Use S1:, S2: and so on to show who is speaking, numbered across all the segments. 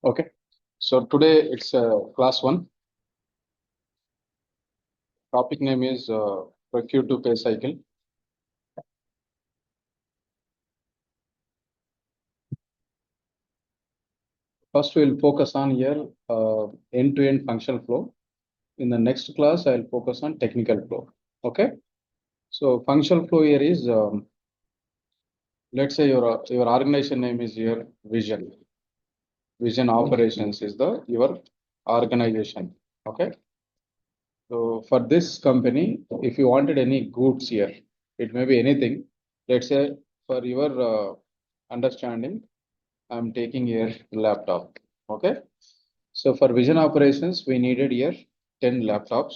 S1: Okay, so today it's class 1. Topic name is procure to pay cycle. First, we'll focus on here end-to-end functional flow. In the next class, I'll focus on technical flow. Okay, so functional flow here is let's say your organization name is your Vision. Vision Operations is the your organization. Okay, so for this company, if you wanted any goods here, it may be anything. Let's say for your understanding, I'm taking here laptop. Okay. So for vision operations, we needed here 10 laptops.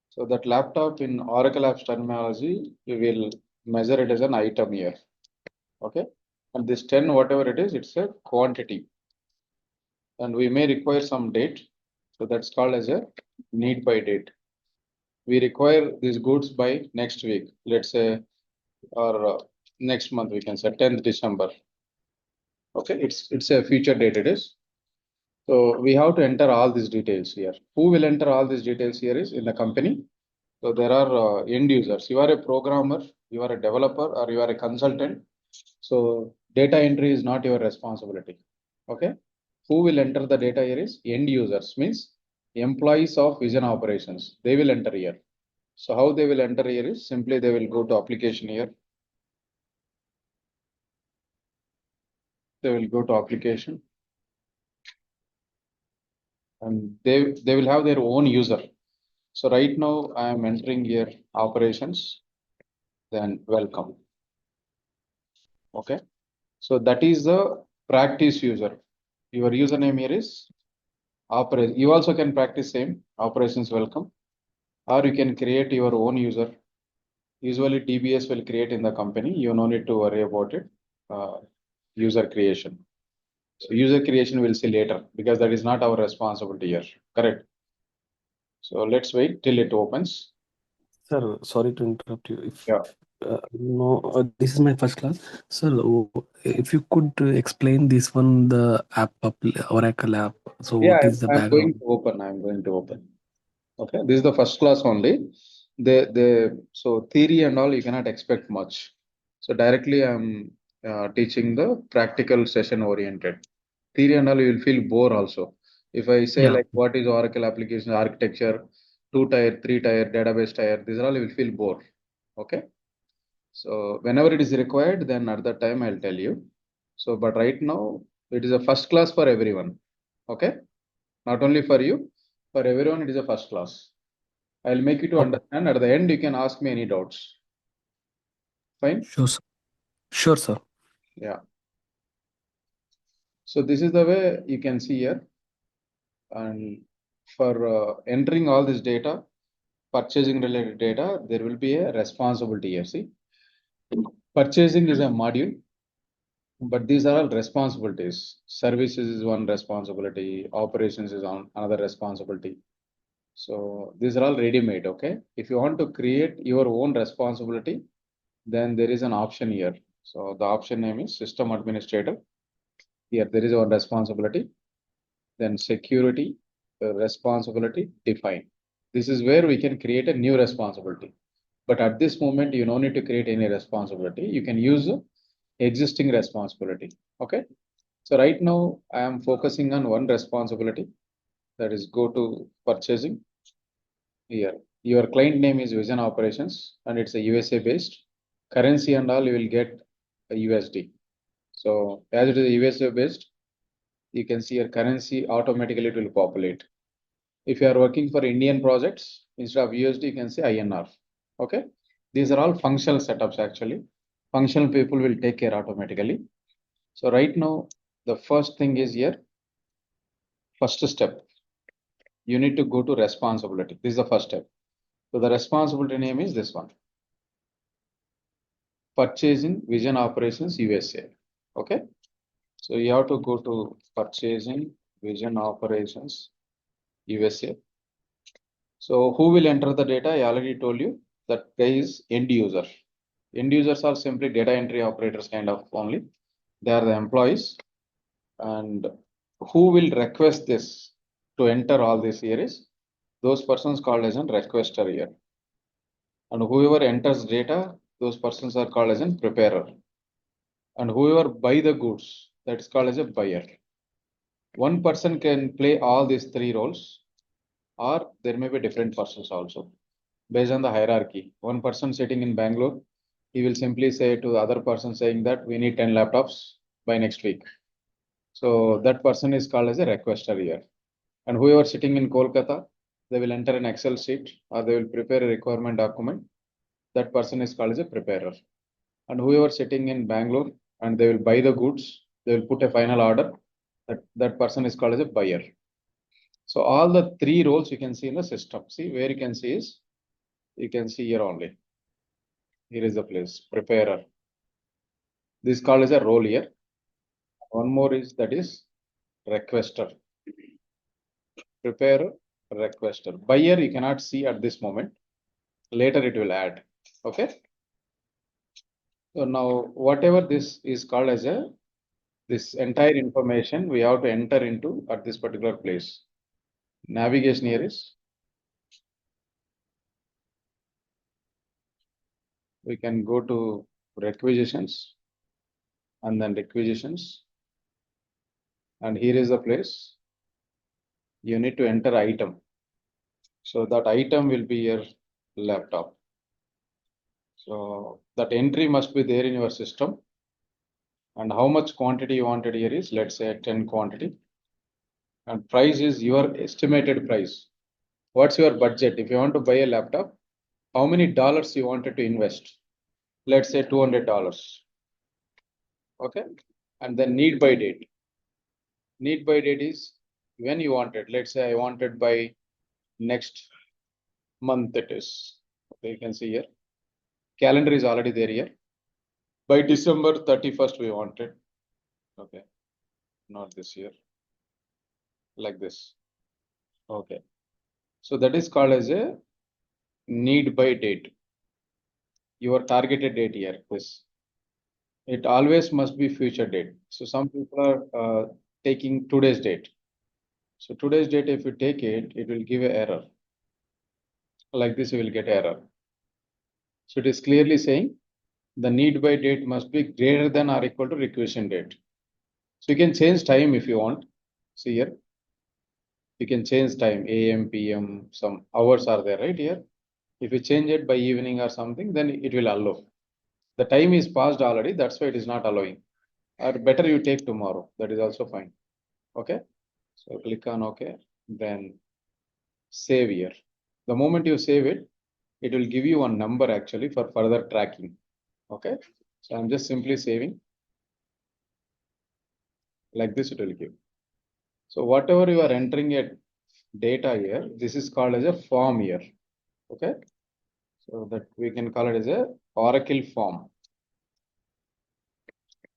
S1: So that laptop in Oracle Apps terminology, we will measure it as an item here. Okay. And this 10, whatever it is, it's a quantity. And we may require some date. So that's called as a need by date. We require these goods by next week, let's say, or next month, we can say 10th December. Okay, it's a future date it is. So we have to enter all these details here. Who will enter all these details here is in the company. So there are end users. You are a programmer, you are a developer, or you are a consultant. So data entry is not your responsibility. Okay. Who will enter the data here is end users, means employees of vision operations. They will enter here. So how they will enter here is simply they will go to application here. They will go to application and they will have their own user. So right now I am entering here operations, then welcome. Okay. So that is the practice user. Your username here is operation. You also can practice same operations welcome, or you can create your own user. Usually DBS will create in the company. You no need to worry about it. User creation. So user creation we'll see later because that is not our responsibility here. Correct. So let's wait till it opens.
S2: Sir, sorry to interrupt you.
S1: Yeah.
S2: This is my first class. Sir, if you could explain this one, the app, Oracle app. So
S1: Yeah,
S2: what is the
S1: I'm going
S2: background?
S1: to open. I'm going to open. Okay, this is the first class only. So theory and all you cannot expect much. So directly I'm teaching the practical session oriented. Theory and all you will feel bore also. If I say
S2: Yeah,
S1: like what is Oracle application architecture, 2-tier, 3-tier, database tier, these are all you will feel bored. Okay. So whenever it is required, then at that time I'll tell you. So but right now it is a first class for everyone. Okay. Not only for you, for everyone it is a first class. I'll make you to
S2: okay.
S1: understand. At the end, you can ask me any doubts. Fine?
S2: Sure, sir. Sure, sir.
S1: Yeah. So this is the way you can see here. And for entering all this data, purchasing related data, there will be a responsibility here. See, purchasing is a module, but these are all responsibilities. Services is one responsibility. Operations is on another responsibility. So these are all ready-made. Okay. If you want to create your own responsibility, then there is an option here. So the option name is system administrator. Here there is one responsibility, then security responsibility define. This is where we can create a new responsibility. But at this moment, you don't need to create any responsibility. You can use existing responsibility. Okay. So right now I am focusing on one responsibility, that is go to purchasing here. Your client name is Vision Operations and it's a USA based currency and all you will get a USD. So as it is a USA based, you can see your currency automatically it will populate. If you are working for Indian projects, instead of USD, you can say INR. Okay. These are all functional setups actually. Functional people will take care automatically. So right now, the first thing is here, first step, you need to go to responsibility. This is the first step. So the responsibility name is this one. Purchasing Vision Operations USA. Okay. So you have to go to Purchasing Vision Operations USA. So who will enter the data? I already told you that guy is end user. End users are simply data entry operators kind of only. They are the employees. And who will request this to enter all this here is those persons called as a requester here. And whoever enters data, those persons are called as a preparer. And whoever buy the goods, that is called as a buyer. One person can play all these three roles, or there may be different persons also based on the hierarchy. One person sitting in Bangalore, he will simply say to the other person saying that we need 10 laptops by next week. So that person is called as a requester here. And whoever sitting in Kolkata, they will enter an Excel sheet or they will prepare a requirement document. That person is called as a preparer. And whoever sitting in Bangalore and they will buy the goods, they will put a final order. That person is called as a buyer. So all the three roles you can see in the system. See where you can see is, you can see here only. Here is the place, preparer. This is called as a role here. One more is that is requester. Preparer, requester. Buyer you cannot see at this moment. Later it will add. Okay. So now whatever this is called as a, this entire information we have to enter into at this particular place. Navigation here is, we can go to requisitions and then requisitions. And here is the place. You need to enter item. So that item will be your laptop. So that entry must be there in your system. And how much quantity you wanted here is, let's say 10 quantity. And price is your estimated price. What's your budget? If you want to buy a laptop, how many dollars you wanted to invest? Let's say $200. Okay. And then need by date. Need by date is when you want it. Let's say I wanted by next month it is. Okay, you can see here. Calendar is already there here. By December 31st, we wanted. Okay. Not this year. Like this. Okay. So that is called as a need by date. Your targeted date here. This. It always must be future date. So some people are taking today's date. So today's date, if you take it, it will give an error. Like this, you will get error. So it is clearly saying the need by date must be greater than or equal to requisition date. So you can change time if you want. See here. You can change time, AM, PM, some hours are there, right here. If you change it by evening or something, then it will allow. The time is passed already, that's why it is not allowing. Or better you take tomorrow, that is also fine. Okay. So click on OK, then save here. The moment you save it, it will give you a number actually for further tracking. Okay. So I'm just simply saving. Like this it will give. So whatever you are entering a data here, this is called as a form here. Okay. So that we can call it as a Oracle form.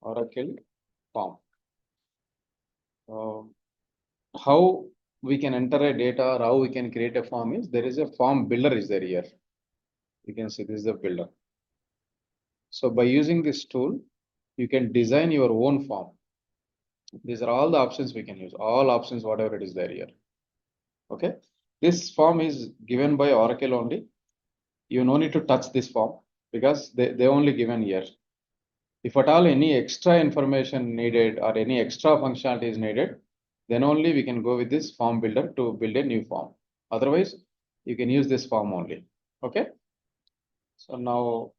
S1: Oracle form. How we can enter a data or how we can create a form is, there is a form builder is there here. You can see this is the builder. So by using this tool, you can design your own form. These are all the options we can use, all options, whatever it is there here. Okay. This form is given by Oracle only. You no need to touch this form because they only given here. If at all any extra information needed or any extra functionality is needed, then only we can go with this form builder to build a new form. Otherwise, you can use this form only. Okay. So now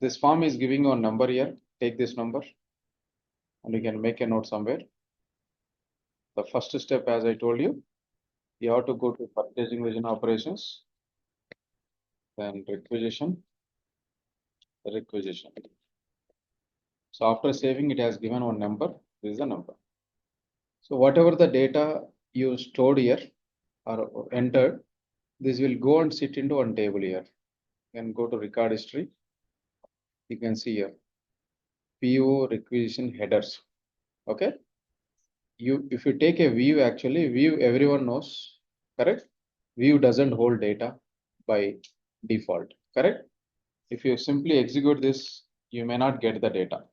S1: this form is giving you a number here. Take this number and you can make a note somewhere. The first step, as I told you, you have to go to purchasing vision operations, then requisition. So after saving, it has given one number. This is the number. So whatever the data you stored here or entered, this will go and sit into one table here. You can go to record history. You can see here PO requisition headers. Okay. If you take a view, actually view everyone knows, correct? View doesn't hold data by default, correct? If you simply execute this, you may not get the data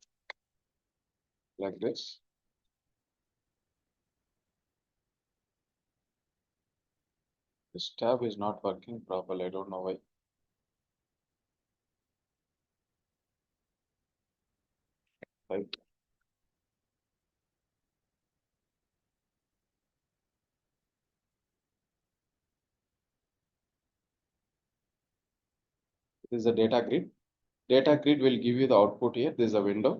S1: like this. This tab is not working properly. I don't know why. Right. This is the data grid. Data grid will give you the output here. This is a window.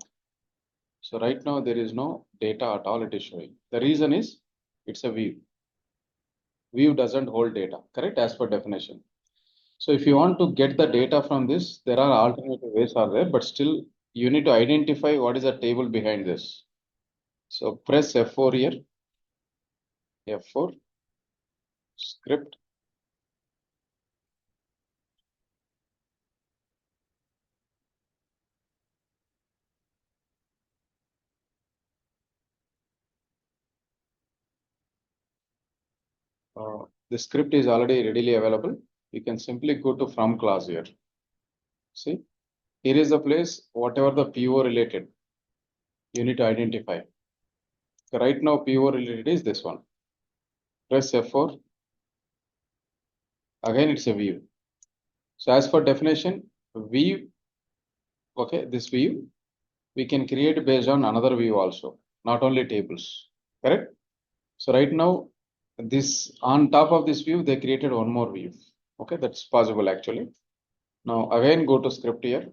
S1: So right now there is no data at all it is showing. The reason is it's a view. View doesn't hold data, correct? As per definition. So if you want to get the data from this, there are alternative ways are there, but still you need to identify what is the table behind this. So press F4 here, F4, script. The script is already readily available. You can simply go to from class here. See, here is the place, whatever the PO related, you need to identify. So right now, PO related is this one. Press F4. Again, it's a view. So as for definition, view, okay, this view, we can create based on another view also, not only tables, correct? So right now, this on top of this view, they created one more view. Okay, that's possible actually. Now again, go to script here.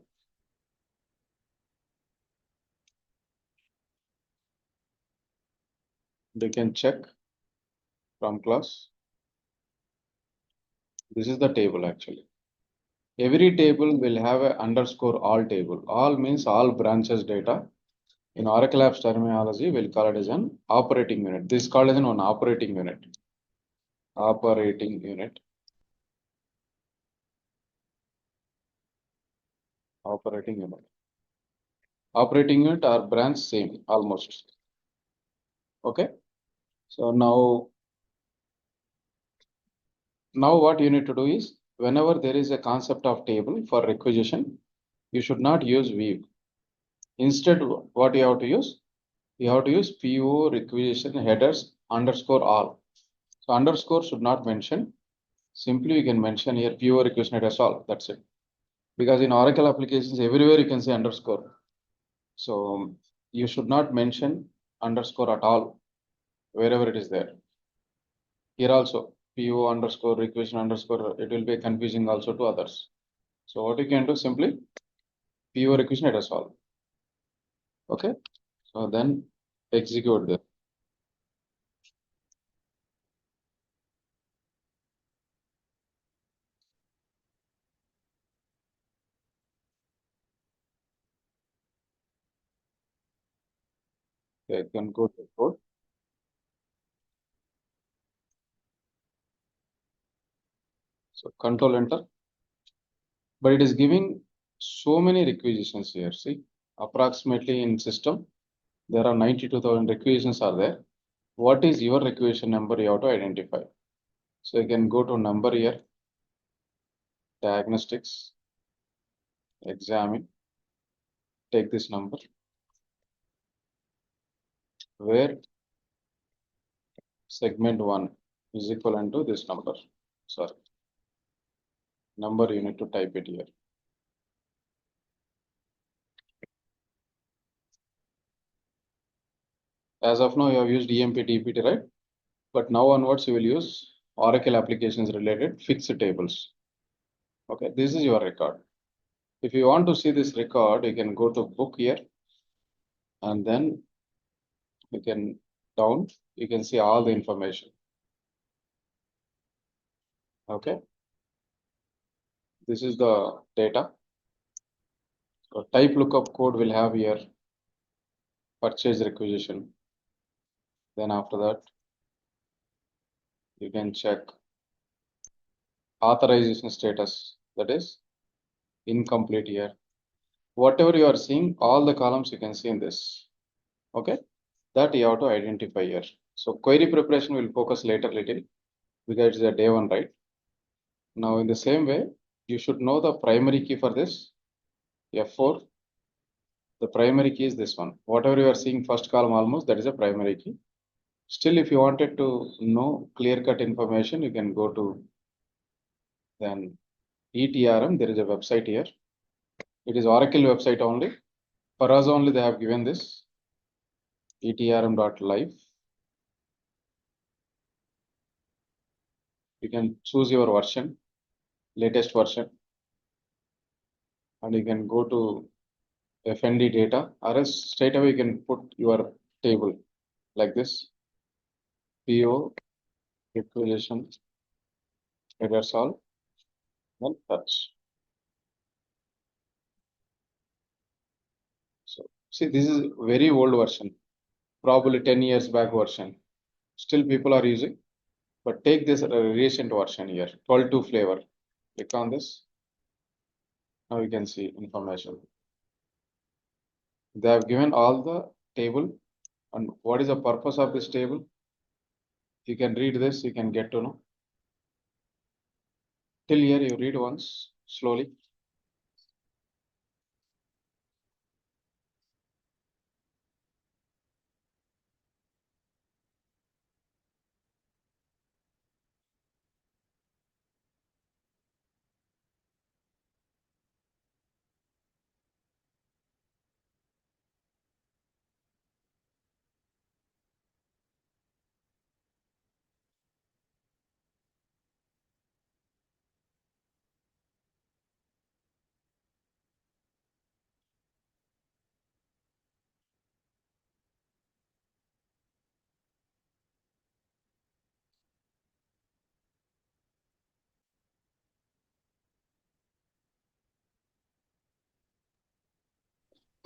S1: They can check from class. This is the table actually. Every table will have a underscore all table. All means all branches data. In Oracle Apps terminology, we'll call it as an operating unit. This is called as an operating unit. Operating unit. Operating unit. Operating unit or branch same almost. Okay. So now what you need to do is whenever there is a concept of table for requisition, you should not use view. Instead, what you have to use? You have to use PO requisition headers underscore all. So underscore should not mention. Simply you can mention here PO requisition headers all. That's it. Because in Oracle applications, everywhere you can say underscore. So you should not mention underscore at all, wherever it is there. Here also, PO underscore requisition underscore, it will be confusing also to others. So what you can do simply PO requisition headers all. Okay. So then execute this. Okay, can go to code. So control enter. But it is giving so many requisitions here. See, approximately in system, there are 92,000 requisitions are there. What is your requisition number you have to identify? So you can go to number here, diagnostics, examine, take this number, where segment 1 is equivalent to this number. Sorry, number you need to type it here. As of now, you have used EMP DPT, right? But now onwards, you will use Oracle applications related fixed tables. Okay, this is your record. If you want to see this record, you can go to book here and then you can down, you can see all the information. Okay, this is the data. So type lookup code will have here purchase requisition. Then after that, you can check authorization status, that is incomplete here. Whatever you are seeing, all the columns you can see in this. Okay, that you have to identify here. So query preparation will focus later little because it's a day one, right? Now in the same way, you should know the primary key for this F4. The primary key is this one. Whatever you are seeing first column almost, that is a primary key. Still, if you wanted to know clear-cut information, you can go to Then ETRM, there is a website here. It is Oracle website only. For us only, they have given this etrm.live. You can choose your version, latest version, and you can go to FND data, or else straight away you can put your table like this. PO requisition header solve and touch. So see, this is very old version, probably 10 years back version. Still people are using, but take this recent version here, 12.2 flavor. Click on this. Now you can see information. They have given all the table, and what is the purpose of this table? You can read this, you can get to know. Till here you read once slowly.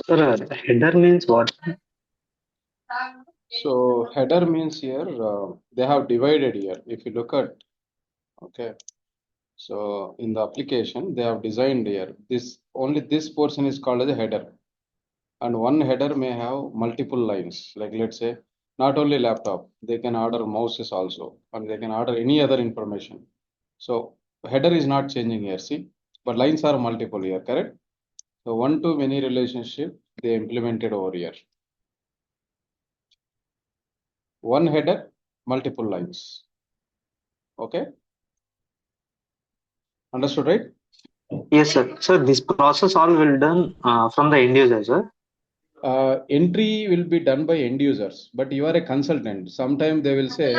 S3: Sir, header means what?
S1: So header means here they have divided here. If you look at, okay, so in the application they have designed here this, only this portion is called as a header, and one header may have multiple lines. Like let's say not only laptop, they can order mouses also, and they can order any other information. So header is not changing here, see, but lines are multiple here, correct? So one to many relationship they implemented over here. One header, multiple lines. Okay, understood, right?
S3: Yes, sir. So this process all will done from the end user, sir.
S1: Entry will be done by end users, but you are a consultant. Sometimes they will say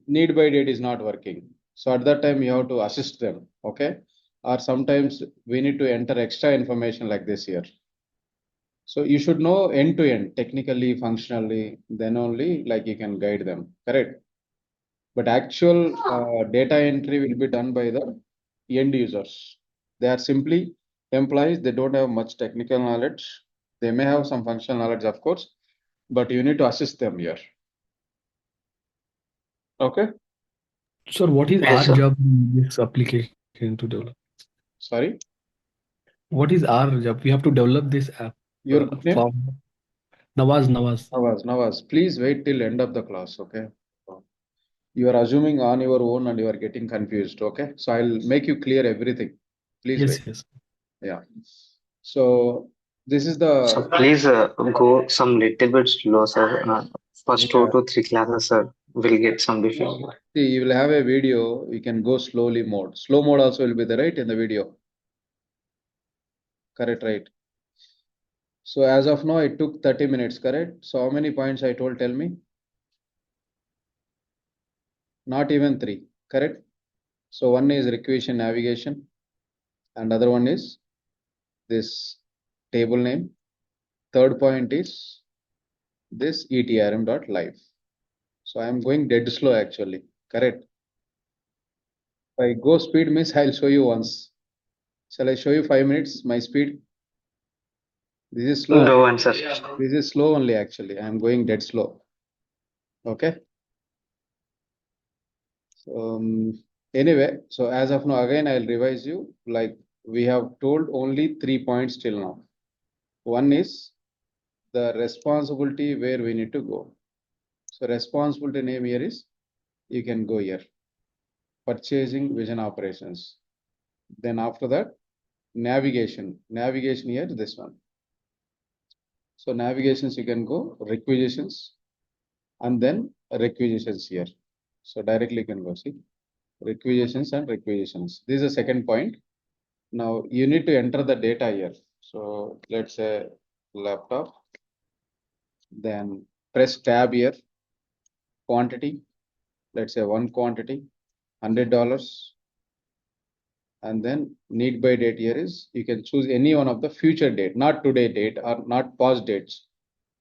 S1: need by date is not working. So at that time you have to assist them. Okay, or sometimes we need to enter extra information like this here. So you should know end to end, technically, functionally, then only like you can guide them. Correct. But actual data entry will be done by the end users. They are simply employees, they don't have much technical knowledge. They may have some functional knowledge, of course, but you need to assist them here. Okay.
S2: Sir, what is
S3: Yes,
S2: our
S3: sir.
S2: job in this application to develop?
S1: Sorry.
S2: What is our job? We have to develop this app
S1: Your good name?
S2: for Nawaz.
S1: Nawaz, please wait till end of the class. Okay. You are assuming on your own and you are getting confused. Okay. So I'll make you clear everything. Please wait.
S2: Yes.
S1: Yeah. So this is
S3: So
S1: the,
S3: please go some little bit slow, sir. First
S1: yeah.
S3: 2 to 3 classes, sir, will get some different.
S1: See, you will have a video, you can go slowly mode. Slow mode also will be there, right, in the video. Correct, right? So as of now, it took 30 minutes, correct? So how many points I told, tell me? Not even three, correct? So one is requisition navigation, and other one is this table name. Third point is this etrm.live. So I'm going dead slow actually, correct? If I go speed means I'll show you once. Shall I show you 5 minutes, my speed? This is slow.
S3: Go on, sir.
S1: This is slow only actually. I'm going dead slow. Okay. Anyway, so as of now, again, I'll revise you. Like we have told only 3 points till now. One is the responsibility where we need to go. So responsibility name here is, you can go here. Purchasing vision operations. Then after that, navigation. Navigation here, this one. So navigations, you can go requisitions and then requisitions here. So directly you can go see requisitions and requisitions. This is the second point. Now you need to enter the data here. So let's say laptop, then press tab here, quantity, let's say one quantity, $100. And then need by date here is you can choose any one of the future date, not today date or not past dates.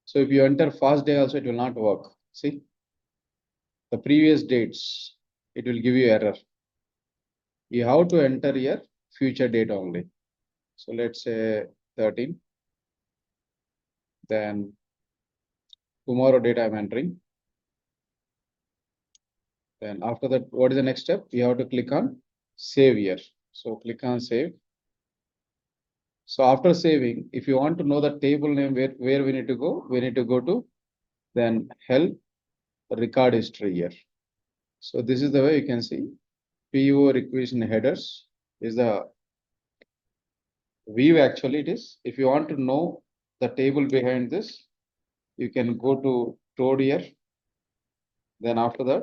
S1: So if you enter past day also, it will not work. See the previous dates, it will give you error. You have to enter your future date only. So let's say 13. Then tomorrow date I'm entering. Then after that, what is the next step? You have to click on save here. So click on save. So after saving, if you want to know the table name where we need to go to then help record history here. So this is the way you can see PO requisition headers is the view actually it is. If you want to know the table behind this, you can go to Toad here. Then after that,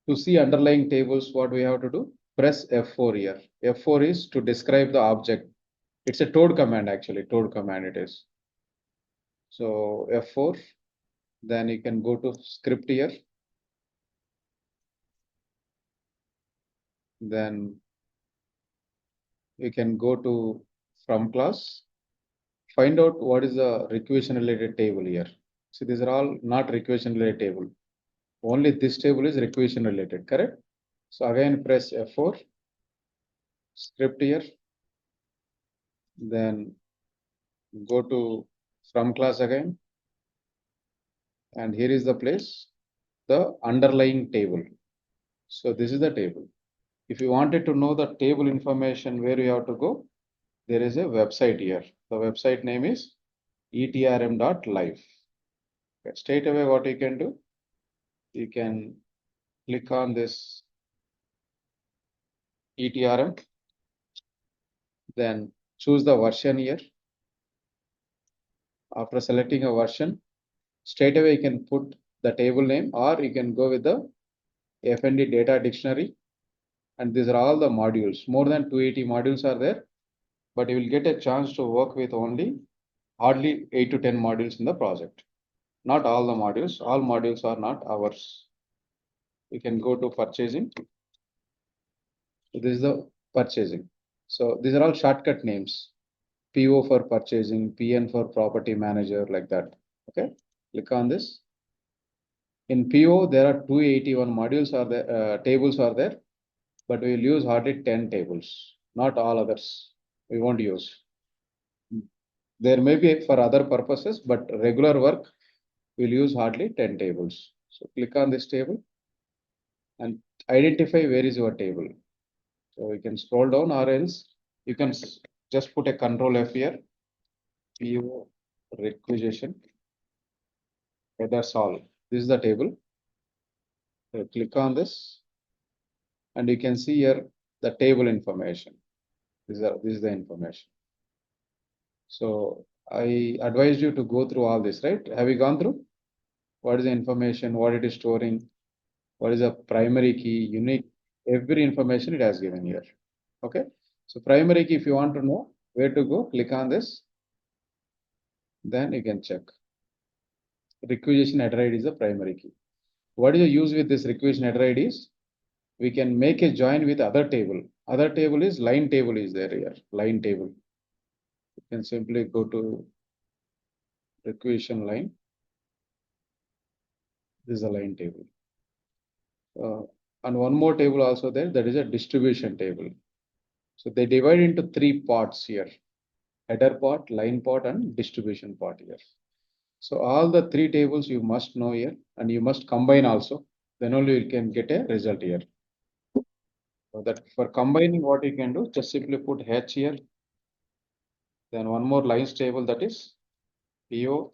S1: to see underlying tables, what we have to do, press F4 here. F4 is to describe the object. It's a Toad command actually, Toad command it is. So F4, then you can go to script here. Then you can go to from class, find out what is the requisition related table here. So these are all not requisition related table. Only this table is requisition related, correct? So again, press F4, script here, then go to from class again. And here is the place, the underlying table. So this is the table. If you wanted to know the table information, where you have to go, there is a website here. The website name is etrm.live. Okay, straight away, what you can do, you can click on this ETRM, then choose the version here. After selecting a version, straight away you can put the table name, or you can go with the FND data dictionary. And these are all the modules. More than 280 modules are there, but you will get a chance to work with only hardly 8 to 10 modules in the project. Not all the modules. All modules are not ours. You can go to purchasing. So this is the purchasing. So these are all shortcut names. PO for purchasing, PN for property manager, like that. Okay, click on this. In PO, there are 281 modules are there, tables are there, but we will use hardly 10 tables, not all others. We won't use. There may be for other purposes, but regular work, we'll use hardly 10 tables. So click on this table and identify where is your table. So you can scroll down, or else you can just put a control F here, PO requisition. Okay, that's all. This is the table. So click on this and you can see here the table information. This is the information. So I advise you to go through all this, right? Have you gone through? What is the information? What it is storing? What is the primary key, unique? Every information it has given here. Okay. So primary key, if you want to know where to go, click on this. Then you can check. Requisition header ID is the primary key. What is the use with this requisition header ID is? We can make a join with other table. Other table is line table is there here. Line table. You can simply go to requisition line. This is a line table. And one more table also there, that is a distribution table. So they divide into 3 parts here: header part, line part, and distribution part here. So all the 3 tables you must know here, and you must combine also. Then only you can get a result here. So that for combining, what you can do, just simply put H here. Then one more lines table, that is PO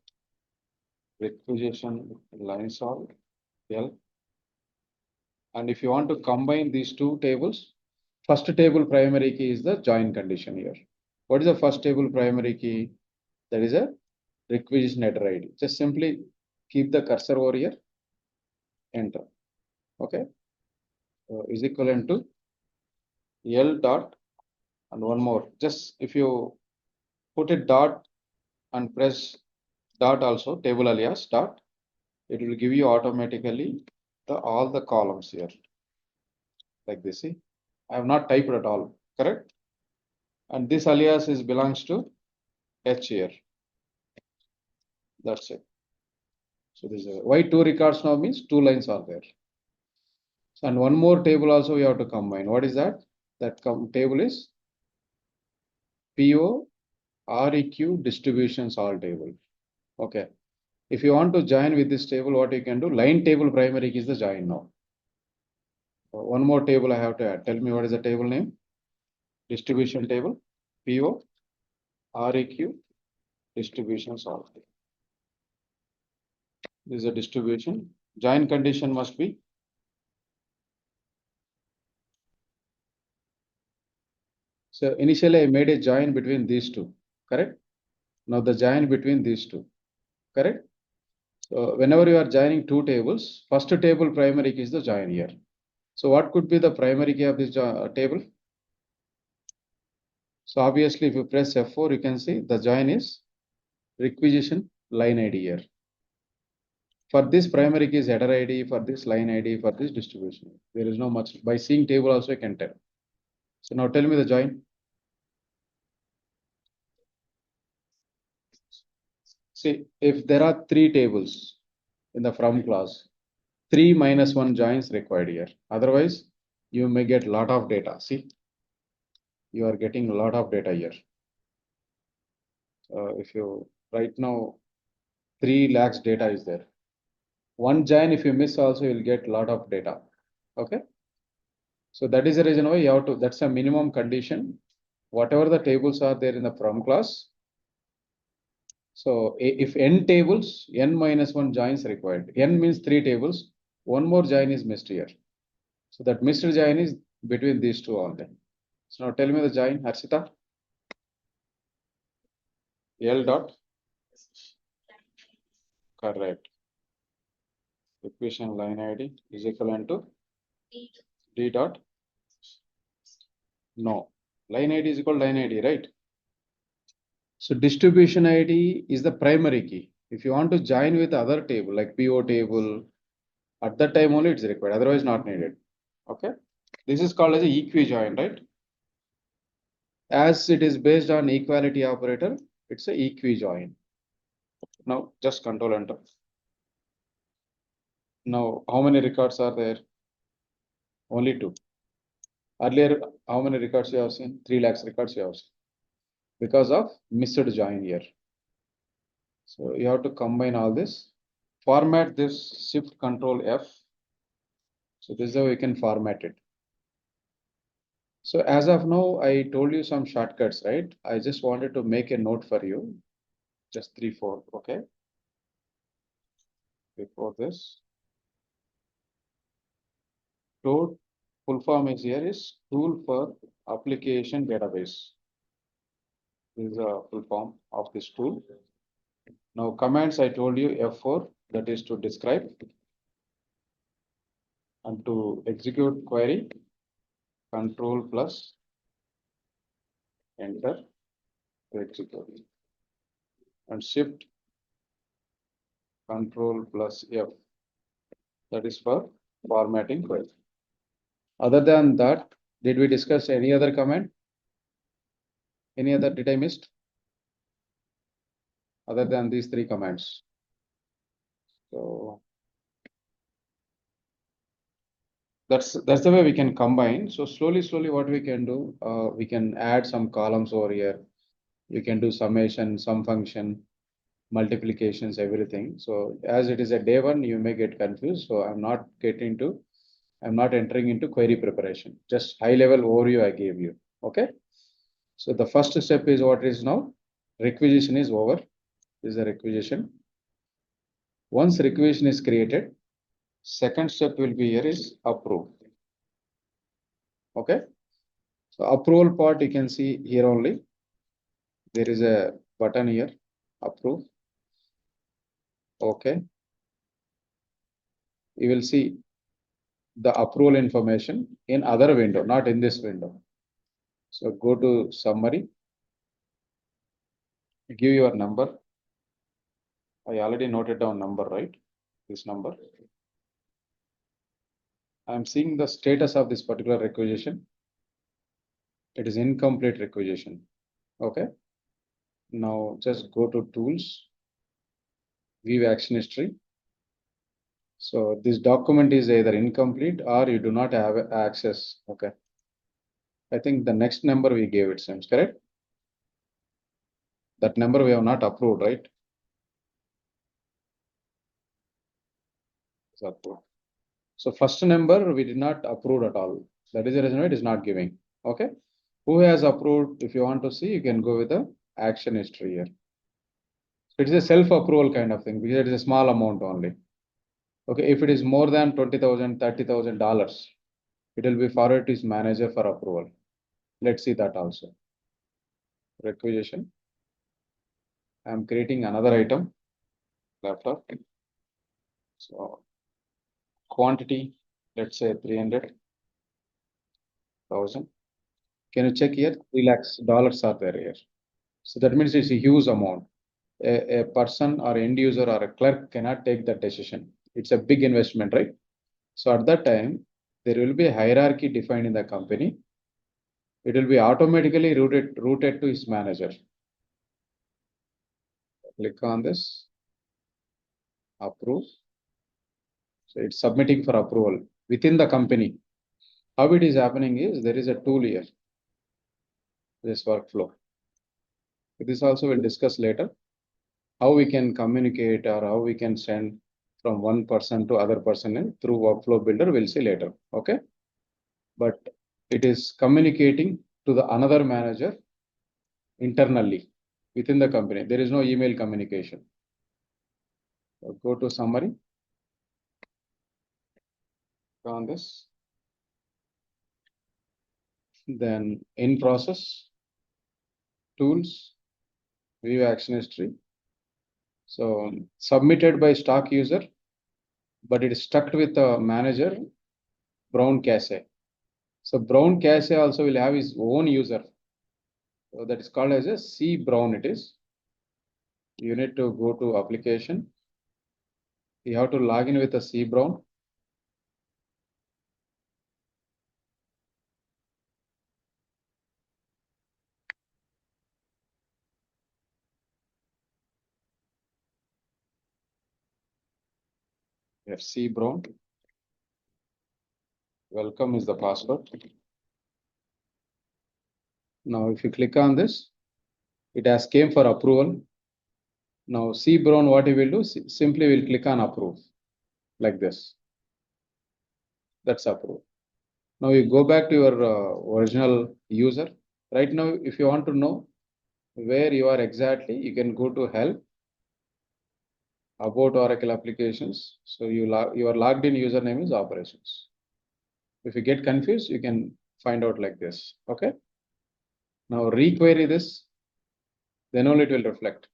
S1: requisition line solved L. And if you want to combine these 2 tables, first table primary key is the join condition here. What is the first table primary key? That is a requisition header ID. Just simply keep the cursor over here, enter. Okay. is equivalent to L dot and one more. Just if you put it dot and press dot also, table alias dot, it will give you automatically all the columns here like this. See, I have not typed at all, correct? And this alias is belongs to H here. That's it. So this is why two records now means two lines are there. And one more table also we have to combine. What is that? That table is PO REQ distributions all table. Okay. If you want to join with this table, what you can do? Line table primary key is the join now. One more table I have to add. Tell me what is the table name? Distribution table. PO REQ distributions all. This is a distribution. Join condition must be so initially I made a join between these two, correct? Now the join between these two, correct? So whenever you are joining two tables, first table primary key is the join here. So what could be the primary key of this table? So obviously if you press F4, you can see the join is requisition line ID here. For this primary key is header ID, for this line ID, for this distribution. There is no much. By seeing table also you can tell. So now tell me the join. See, if there are three tables in the from clause, 3 minus 1 joins required here. Otherwise, you may get lot of data. See, you are getting a lot of data here. If you right now 3 lakhs data is there. One join, if you miss also, you'll get a lot of data. Okay. So that is the reason why you have to, that's a minimum condition. Whatever the tables are there in the from class. So if n tables, n minus 1 joins required. N means 3 tables. One more join is missed here. So that missed join is between these two only. So now tell me the join, Harshita. L dot. Correct. Equation line ID is equivalent to D dot. No. Line ID is equal to line ID, right? So distribution ID is the primary key. If you want to join with other table like PO table, at that time only it's required, otherwise not needed. Okay. This is called as a equi-join, right? As it is based on equality operator, it's a equi-join. Now just control enter. Now how many records are there? Only 2. Earlier, how many records you have seen? 3 lakhs records you have seen. Because of missed join here. So you have to combine all this. Format this shift control F. So this is how we can format it. So as of now, I told you some shortcuts, right? I just wanted to make a note for you. Just 3, 4, okay? Before this. Tool full form is here is tool for application database. This is a full form of this tool. Now commands I told you F4, that is to describe and to execute query, control plus enter to execute and shift control plus F, that is for formatting query. Other than that, did we discuss any other command? Any other did I missed? Other than these 3 commands. So that's the way we can combine. So slowly what we can do, we can add some columns over here. We can do summation, sum function, multiplications, everything. So as it is a day 1, you may get confused. So I'm not entering into query preparation. Just high level overview I gave you. Okay. So the first step is what is now requisition is over. This is a requisition. Once requisition is created, second step will be here is approve. Okay. So approval part you can see here only. There is a button here, approve. Okay. You will see the approval information in other window, not in this window. So go to summary, give your number. I already noted down number, right? This number. I'm seeing the status of this particular requisition. It is incomplete requisition. Okay. Now just go to tools, view action history. So this document is either incomplete or you do not have access. Okay. I think the next number we gave, it seems correct. That number we have not approved, right? It's approved. So first number we did not approve at all. That is the reason why it is not giving. Okay. Who has approved? If you want to see, you can go with the action history here. It is a self-approval kind of thing because it is a small amount only. Okay, if it is more than $20,000, $30,000, it will be forwarded to his manager for approval. Let's see that also. Requisition. I am creating another item. Laptop. So quantity, let's say 300,000. Can you check here? $3 lakhs are there here. So that means it's a huge amount. A person or end user or a clerk cannot take that decision. It's a big investment, right? So at that time, there will be a hierarchy defined in the company. It will be automatically routed to his manager. Click on this, approve. So it's submitting for approval within the company. How it is happening is there is a tool here, this workflow. This also we'll discuss later. How we can communicate or how we can send from one person to other person through workflow builder, we'll see later. Okay. But it is communicating to the another manager internally within the company. There is no email communication. So go to summary. On this. Then in process, tools, view action history. So submitted by stock user, but it is stuck with the manager, Brown Cache. So Brown Cache also will have his own user. So that is called as a C Brown it is. You need to go to application. You have to log in with a C Brown. Yes, C Brown. Welcome is the password. Now, if you click on this, it has came for approval. Now, C Brown, what he will do, simply will click on approve like this. That's approved. Now you go back to your original user. Right now, if you want to know where you are exactly, you can go to help, about Oracle applications. So your logged in username is operations. If you get confused, you can find out like this. Okay. Now requery this, then only it will reflect.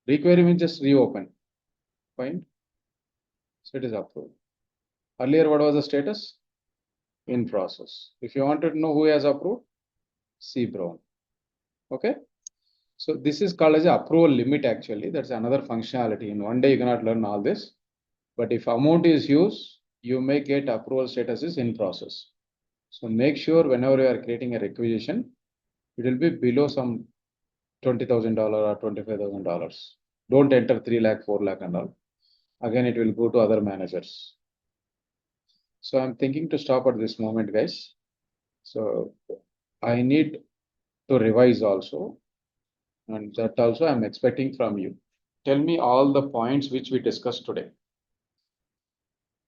S1: Requery means just reopen. Fine. So it is approved. Earlier, what was the status? In process. If you wanted to know who has approved, C Brown. Okay. So this is called as a approval limit actually. That's another functionality. In one day, you cannot learn all this. But if amount is used, you may get approval status is in process. So make sure whenever you are creating a requisition, it will be below some $20,000 or $25,000. Don't enter 3 lakh, 4 lakh and all. Again, it will go to other managers. So I'm thinking to stop at this moment, guys. So I need to revise also. And that also I'm expecting from you. Tell me all the points which we discussed today.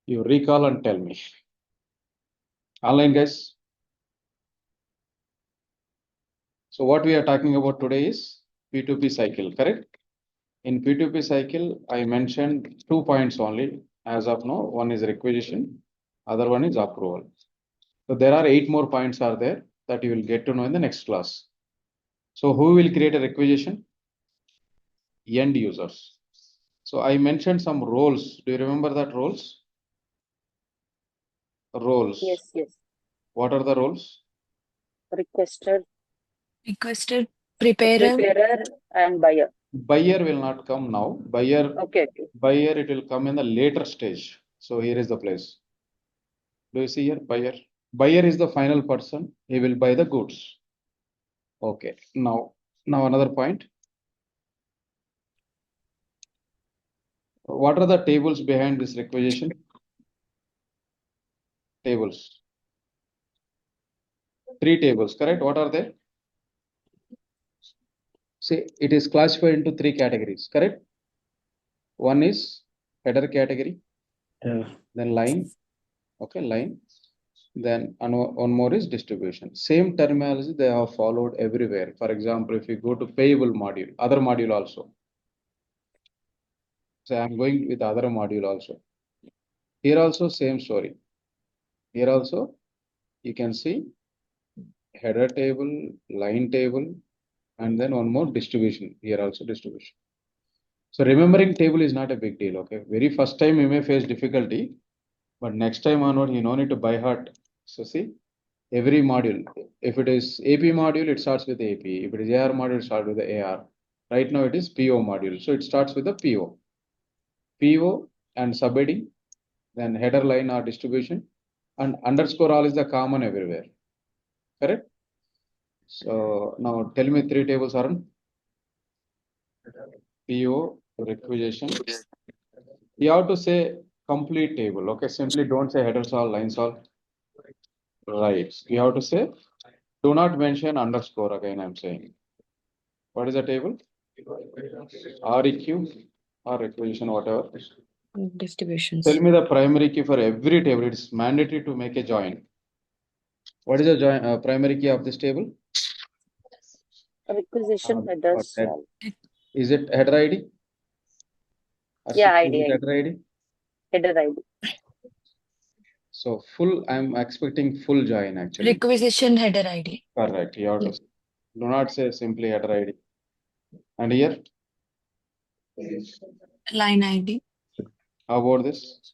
S1: You recall and tell me. Online, guys. So what we are talking about today is P2P cycle, correct? In P2P cycle, I mentioned 2 points only as of now. One is requisition, other one is approval. So there are 8 more points are there that you will get to know in the next class. So who will create a requisition? End users. So I mentioned some roles. Do you remember that roles? roles.
S4: Yes, yes.
S1: What are the roles?
S4: Requested,
S5: Preparer.
S4: preparer, and buyer.
S1: Buyer will not come now.
S4: Okay, okay.
S1: Buyer, it will come in the later stage. So here is the place. Do you see here? Buyer. Buyer is the final person. He will buy the goods. Okay. Now another point. What are the tables behind this requisition? Tables. 3 tables, correct? What are they? See, it is classified into 3 categories, correct? One is header category,
S2: Yeah.
S1: then line, okay, line. Then one more is distribution. Same terminology they have followed everywhere. For example, if you go to payable module, other module also. So I'm going with other module also. Here also same story. Here also you can see header table, line table, and then one more distribution. Here also distribution. So remembering table is not a big deal. Okay, very first time you may face difficulty, but next time onward you no need to by heart. So see, every module, if it is AP module, it starts with AP. If it is AR module, it starts with the AR. Right now it is PO module, so it starts with the PO. PO and subheading, then header line or distribution, and underscore all is the common everywhere. Correct? So now tell me 3 tables, Arun. PO, requisition. You have to say complete table. Okay, simply don't say headers all, lines all. Right. You have to say, do not mention underscore again. I'm saying. What is the table? REQ or requisition, whatever.
S5: Distributions.
S1: Tell me the primary key for every table. It's mandatory to make a join. What is the join, primary key of this table?
S4: Requisition headers.
S1: Is it header ID?
S4: Yeah,
S1: Is it
S4: ID.
S1: header ID?
S4: Header ID.
S1: So full, I'm expecting full join actually.
S5: Requisition header ID.
S1: Correct. You have to do not say simply header ID. And here?
S5: Line ID.
S1: How about this?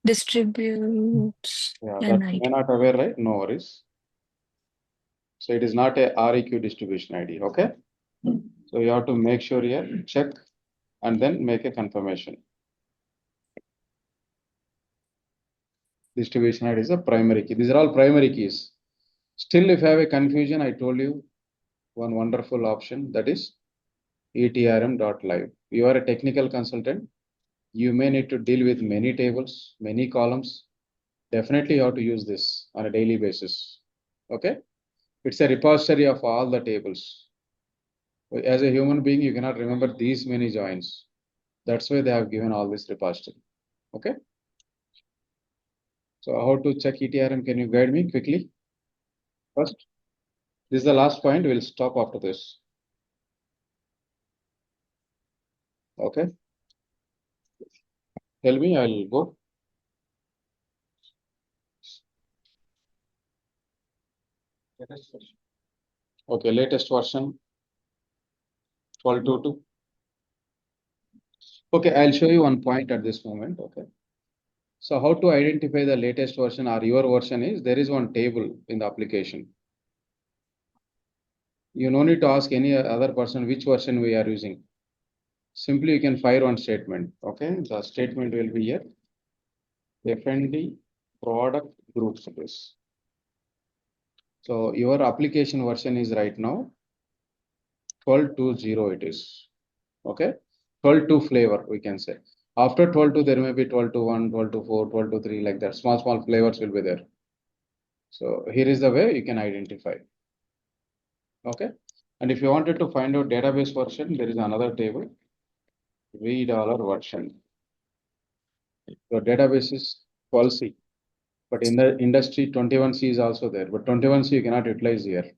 S5: Distributes.
S1: Yeah,
S5: Line
S1: that
S5: ID.
S1: may not aware, right? No worries. So it is not a REQ distribution ID. Okay. So you have to make sure here, check, and then make a confirmation. Distribution ID is a primary key. These are all primary keys. Still, if you have a confusion, I told you one wonderful option, that is etrm.live. You are a technical consultant. You may need to deal with many tables, many columns. Definitely you have to use this on a daily basis. Okay. It's a repository of all the tables. As a human being, you cannot remember these many joins. That's why they have given all this repository. Okay. So how to check ETRM? Can you guide me quickly? First, this is the last point. We'll stop after this. Okay. Tell me, I'll go. Okay, latest version 12.22. Okay, I'll show you one point at this moment. Okay. So how to identify the latest version or your version is, there is one table in the application. You no need to ask any other person which version we are using. Simply you can fire one statement. Okay, the statement will be here. FND product group space. So your application version is right now 12.20 it is. Okay, 12.2 flavor we can say. After 12.2 there may be 12.1, 12.4, 12.3 like that. Small flavors will be there. So here is the way you can identify. Okay, and if you wanted to find out database version, there is another table. $V version. Your database is 12C, but in the industry 21C is also there, but 21C you cannot utilize here.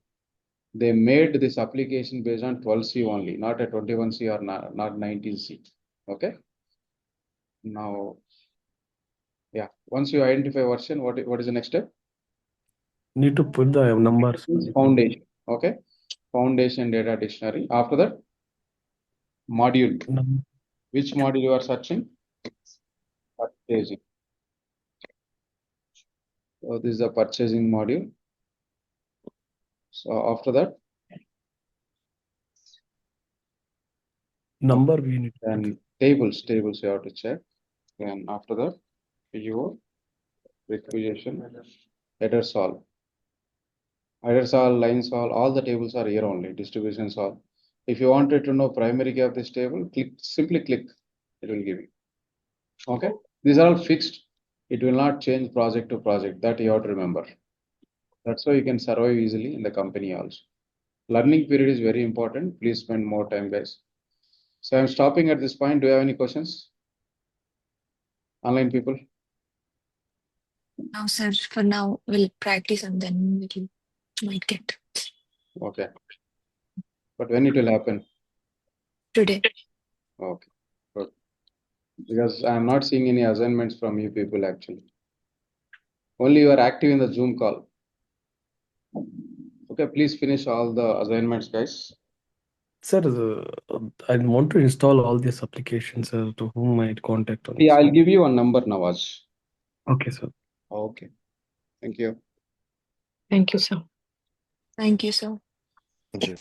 S1: They made this application based on 12C only, not a 21C or not 19C. Okay. Now, yeah, once you identify version, what is the next step?
S2: Need to put the numbers.
S1: Foundation. Okay. Foundation data dictionary. After that, module. Which module you are searching? Purchasing. So this is the purchasing module. So after that,
S2: Number we need.
S1: then tables you have to check. Then after that, your requisition, header solve. Header solve, line solve, all the tables are here only, distribution solve. If you wanted to know primary key of this table, simply click, it will give you. Okay, these are all fixed. It will not change project to project. That you have to remember. That's why you can survive easily in the company also. Learning period is very important. Please spend more time, guys. So I'm stopping at this point. Do you have any questions? Online people?
S5: Now, sir, for now, we'll practice and then we might get
S1: Okay. But when it will happen?
S5: today.
S1: Okay. Good. Because I'm not seeing any assignments from you people actually. Only you are active in the Zoom call. Okay, please finish all the assignments, guys.
S2: Sir, I want to install all these applications. To whom I contact on
S1: Yeah,
S2: this?
S1: I'll give you a number, Nawaz.
S2: Okay, sir.
S1: Okay. Thank you.
S5: Thank you, sir. Thank you, sir.
S6: Thank you.